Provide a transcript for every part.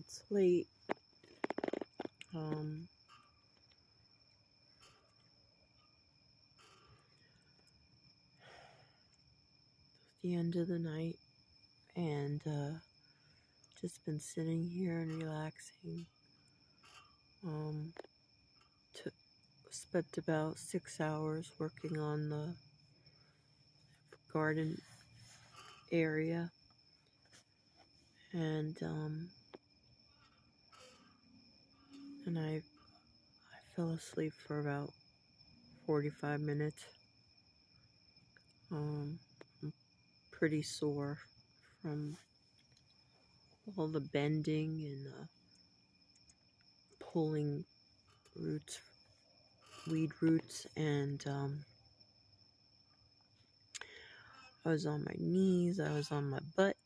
It's late. The end of the night, and just been sitting here and relaxing. Spent about 6 hours working on the garden area, and I fell asleep for about 45 minutes. I'm pretty sore from all the bending and pulling weed roots, and I was on my knees, I was on my butt,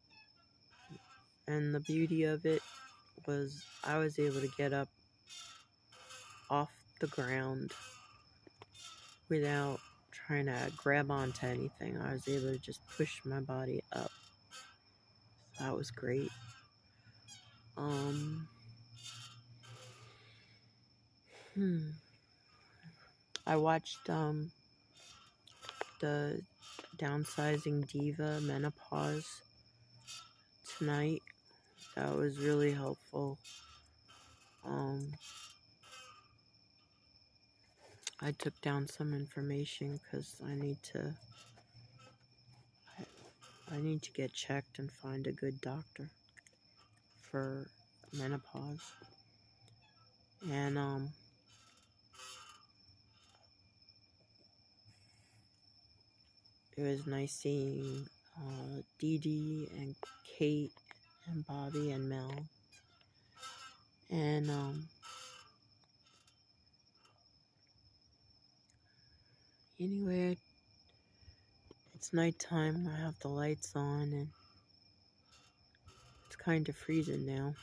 and the beauty of it was I was able to get up off the ground without trying to grab onto anything. I was able to just push my body up. So that was great. I watched the Downsizing Diva Menopause tonight. That was really helpful. I took down some information because I need to get checked and find a good doctor for menopause. And it was nice seeing Dee Dee and Kate and Bobby and Mel. And anyway, it's nighttime. I have the lights on, and it's kind of freezing now.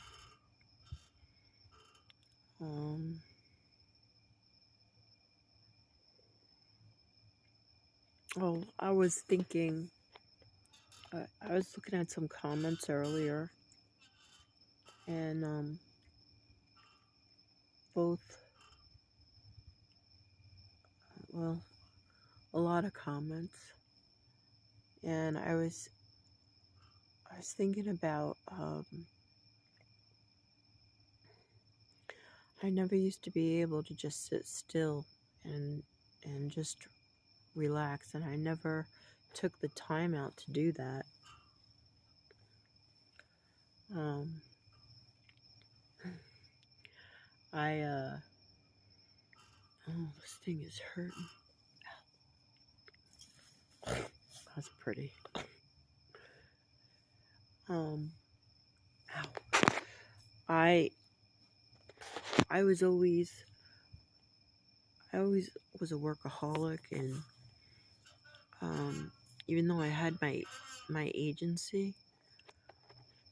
Oh, I was thinking, I was looking at some comments earlier, and a lot of comments, and I was thinking about, I never used to be able to just sit still and just relax, and I never took the time out to do that. This thing is hurting. That's pretty. Ow. I always was a workaholic, and even though I had my agency,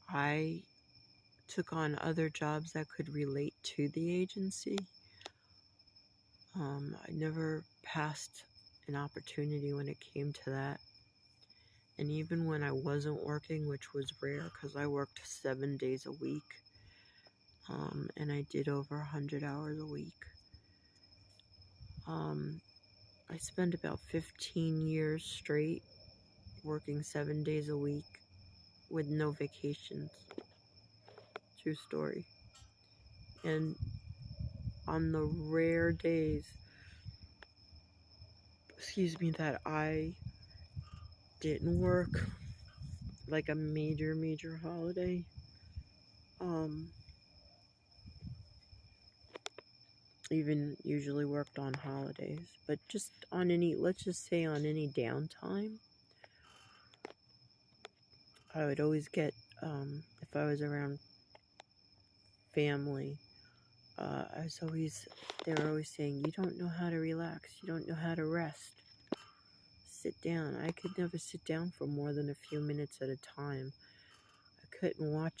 I took on other jobs that could relate to the agency. I never passed an opportunity when it came to that. And even when I wasn't working, which was rare because I worked 7 days a week, and I did over 100 hours a week. I spent about 15 years straight working 7 days a week with no vacations. True story. And on the rare days, that I didn't work, like a major holiday, even usually worked on holidays, but just on let's just say on any downtime, I would always get, if I was around family, they were always saying, you don't know how to relax, you don't know how to rest, sit down. I could never sit down for more than a few minutes at a time. I couldn't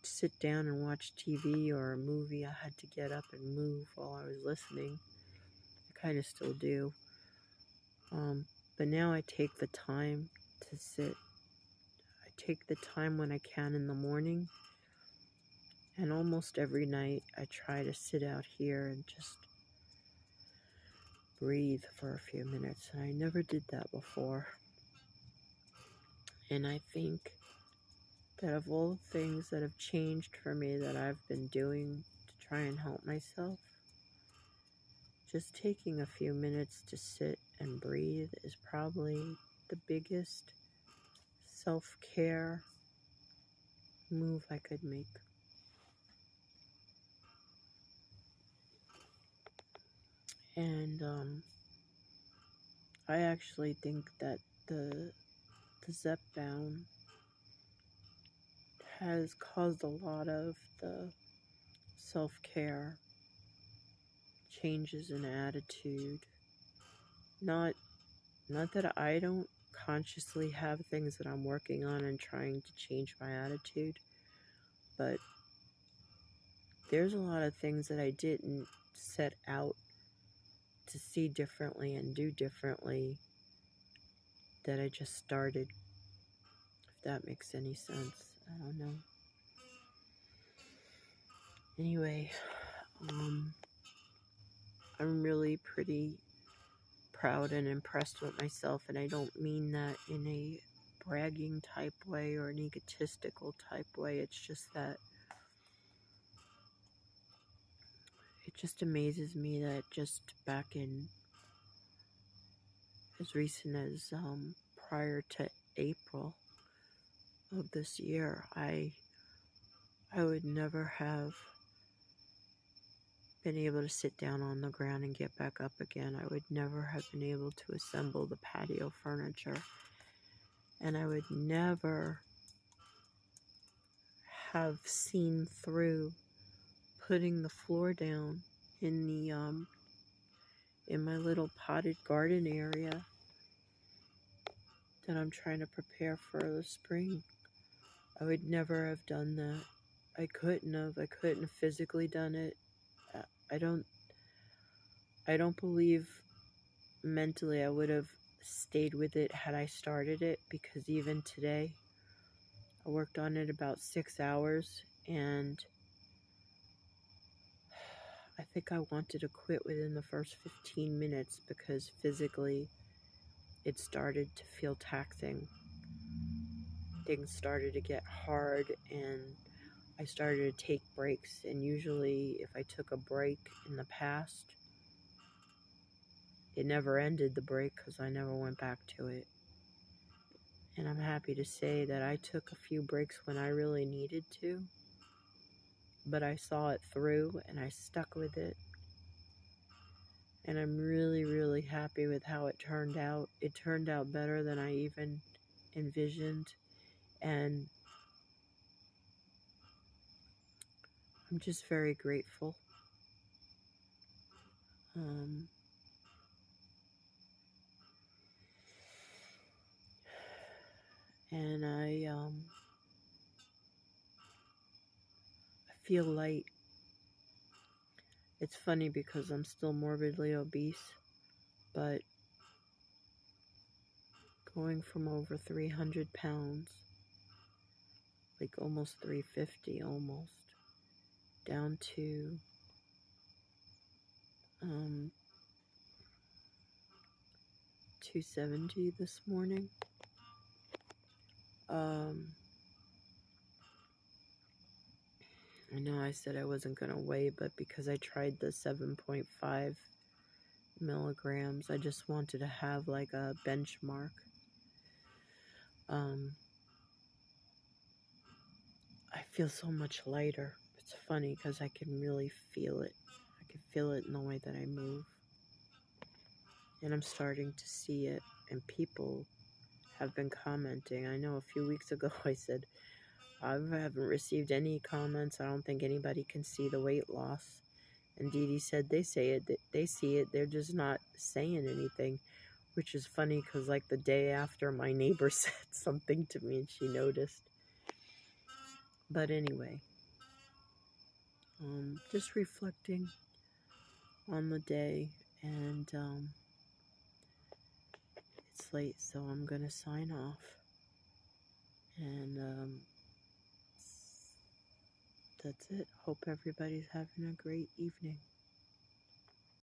sit down and watch TV or a movie. I had to get up and move while I was listening. I kind of still do. But now I take the time to sit. I take the time when I can in the morning, And almost every night I try to sit out here and just breathe for a few minutes. And I never did that before. And I think that of all the things that have changed for me that I've been doing to try and help myself, just taking a few minutes to sit and breathe is probably the biggest self-care move I could make. And I actually think that the Zepbound has caused a lot of the self-care changes in attitude. Not that I don't consciously have things that I'm working on and trying to change my attitude, but there's a lot of things that I didn't set out to see differently and do differently that I just started, if that makes any sense. I don't know. Anyway, I'm really pretty proud and impressed with myself, and I don't mean that in a bragging type way or an egotistical type way. It's just that it just amazes me that just back in as recent as prior to April of this year, I would never have been able to sit down on the ground and get back up again. I would never have been able to assemble the patio furniture. And I would never have seen through putting the floor down in the in my little potted garden area that I'm trying to prepare for the spring. I would never have done that. I couldn't have physically done it. I don't believe mentally I would have stayed with it had I started it, because even today I worked on it about 6 hours, and I think I wanted to quit within the first 15 minutes because physically it started to feel taxing. Things started to get hard, and I started to take breaks. And usually if I took a break in the past, it never ended the break because I never went back to it. And I'm happy to say that I took a few breaks when I really needed to, but I saw it through and I stuck with it. And I'm really, really happy with how it turned out. It turned out better than I even envisioned. And I'm just very grateful. And I feel light. It's funny because I'm still morbidly obese, but going from over 300 pounds, like almost 350 almost, down to 270 this morning. I know I said I wasn't going to weigh, but because I tried the 7.5 milligrams, I just wanted to have like a benchmark. I feel so much lighter. It's funny because I can really feel it. I can feel it in the way that I move. And I'm starting to see it, and people have been commenting. I know a few weeks ago I said, I haven't received any comments. I don't think anybody can see the weight loss. And Dee Dee said they see it. They're just not saying anything, which is funny because like the day after, my neighbor said something to me and she noticed. But anyway, just reflecting on the day, and it's late, so I'm gonna sign off. And That's it. Hope everybody's having a great evening.